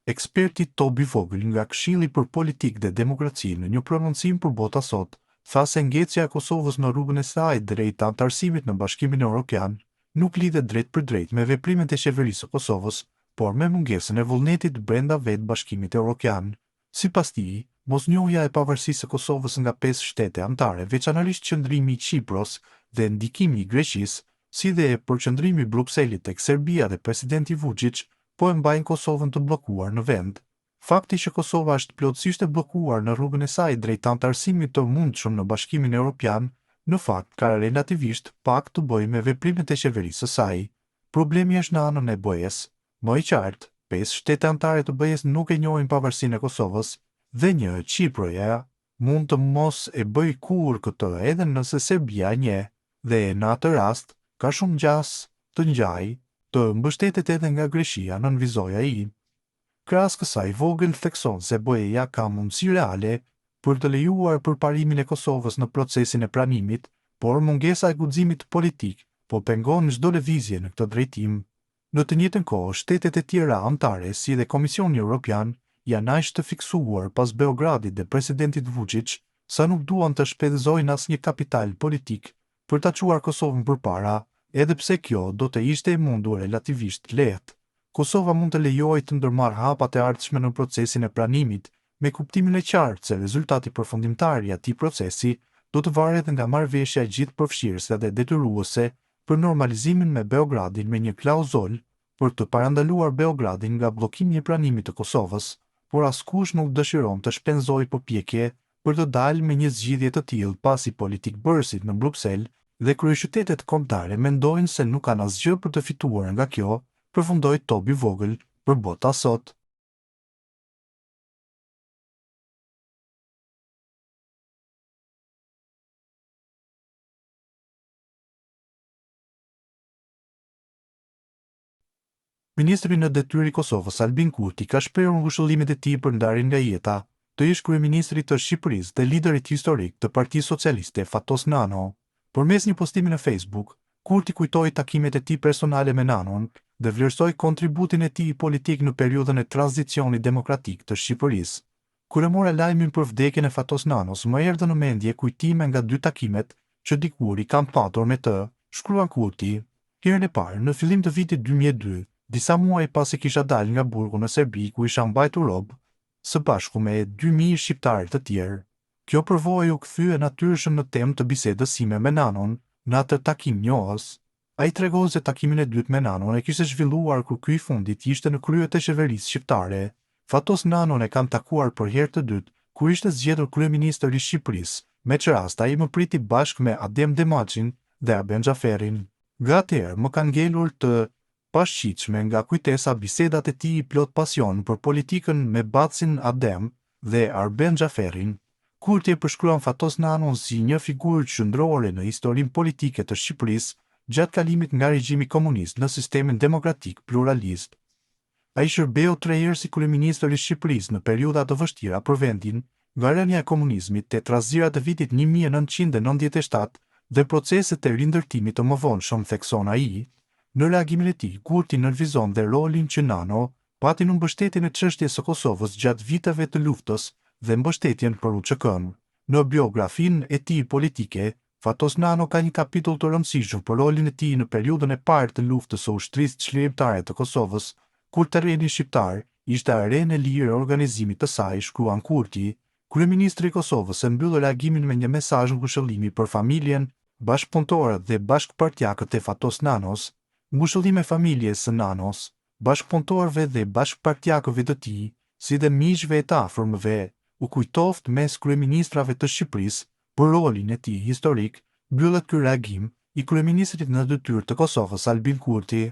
Eksperti Tobi Vogël nga Këshilli për Politikë dhe Demokraci në një prononcim për Bota Sot, tha se ngecja e Kosovës në rrugën e saj drejt anëtarësimit në Bashkimin Evropian nuk lidhet drejt për drejt me veprimet e qeverisë së Kosovës, por me mungesën e vullnetit brenda vetë Bashkimit Evropian. Sipas tij, mosnjohja e pavarësisë së Kosovës nga 5 shtete anëtare, veçanërisht qëndrimi i Kipros dhe ndikimi i Greqisë, si dhe përqendrimi i Brukselit tek Serbia dhe presidenti Vučić, po e mbajnë Kosovën të bllokuar në vend. Fakti që Kosova është plotësisht e bllokuar në rrugën e saj drejt anëtarësimit të mundshëm në Bashkimin Evropian, në fakt ka relativisht pak të bëjë me veprimet e qeverisë së saj. Problemi është në anën e BE-s. Më i qartë, 5 shtete anëtare të BE-s nuk e njohin pavarësinë e Kosovës dhe një Çiproja mund të mos e bëj kurrë këtë edhe nëse Serbia e njeh, dhe në atë rast ka shumë gjas të ngjajë të mbështetet edhe nga Greqia në nënvizoj ai. Krahas kësaj, Vogël thekson se BE-ja ka mundësi reale për të lejuar përparimin e Kosovës në procesin e pranimit, por mungesa e guximit politik po pengon çdo lëvizje në këtë drejtim. Në të njëjtën kohë, shtetet e tjera anëtare si dhe Komisioni Evropian janë aq të fiksuar pas Beogradit dhe presidentit Vučić sa nuk duan të shpenzojnë asnjë kapital politik për ta çuar Kosovën përpara, edhe pse kjo do të ishte e mundur relativisht lehtë. Kosova mund të lejojë të ndërmarrë hapat e ardhshme në procesin e pranimit, me kuptimin e qartë se rezultati përfundimtar i atij procesi do të varet nga marrëveshja e gjithëpërfshirëse dhe detyruese për normalizimin me Beogradin, me një klauzul për të parandaluar Beogradin nga bllokimi i pranimit të Kosovës, por askush nuk dëshiron të shpenzojë përpjekje për të dalë me një zgjidhje të tillë pasi politik bërësit në Bruksel dhe kryeqytetet kombëtare mendojnë se nuk kanë asgjë për të fituar nga kjo, përfundoi Tobi Vogël për Bota Sot. Ministri në detyrë i Kosovës Albin Kurti ka shprehur ngushëllimet e tij për ndarjen nga jeta të ish kryeministrit të Shqipërisë dhe liderit historik të Partisë Socialiste Fatos Nano. Përmes një postimi në Facebook, Kurti kujtoi takimet e tij personale me Nanon dhe vlerësoi kontributin e tij politik në periudhën e tranzicionit demokratik të Shqipërisë. Kur e mora lajmin për vdekjen e Fatos Nanos, më erdhën në mendje kujtime nga 2 takimet që dikur i kam patur me të, shkruan Kurti. Herën e parë, në fillim të vitit 2002, disa muaj pasi kisha dalë nga burgu në Serbi ku isha mbajtur rob, së bashku me 2000 shqiptarë të tjerë. Kjo përvojë u kthye natyrshëm në temë të bisedës sime me Nanon në atë takim njohës. Ai tregon se takimin e dytë me Nanon e kishte zhvilluar kur ky i fundit ishte në krye të qeverisë shqiptare. Fatos Nanon e kam takuar për herë të dytë kur ishte zgjedhur kryeministër i Shqipërisë, me që rast ai më priti bashkë me Adem Demaçin dhe Arben Xhaferin. Nga atëherë më kanë ngelur të pashqitshme nga kujtesa bisedat e tij i plot pasion për politikën me Bacin Adem dhe Arben Xhaferin. Kurti e përshkruan Fatos Nanon si një figurë qendrore në historinë politike të Shqipërisë gjatë kalimit nga regjimi komunist në sistemin demokratik pluralist. Ai shërbeu 3 herë si kryeministër i Shqipërisë në periudha të vështira për vendin, nga rënia e komunizmit te trazirat e vitit 1997 dhe proceset e rindërtimit të mëvonshëm, thekson ai. Në reagimin e tij, Kurti nënvizon dhe rolin që Nano pati në mbështetjen e çështjes së Kosovës gjatë viteve të luftës dhe mbështetjen për UÇK-n. Në biografinë e tij politike, Fatos Nano ka një kapitull të rëndësishëm për rolin e tij në periudhën e parë të luftës së ushtrisë çlirimtare të Kosovës, kur terreni shqiptar ishte arenë e lirë e organizimit të saj, shkruan Kurti. Kryeministri i Kosovës e mbyll reagimin me një mesazh ngushëllimi për familjen, bashkëpunëtorët dhe bashkëpartiakët e Fatos Nanos, ngushëllim e familjes së Nanos, bashkëpunëtorëve dhe bashkëpartiakëve të tij, si dhe miqve e të afërmëve, u kujtoft mes kryeministrave të Shqipërisë për rolin e tij historik. Mbyllet ky reagim i kryeministrit në detyrë të Kosovës Albin Kurti.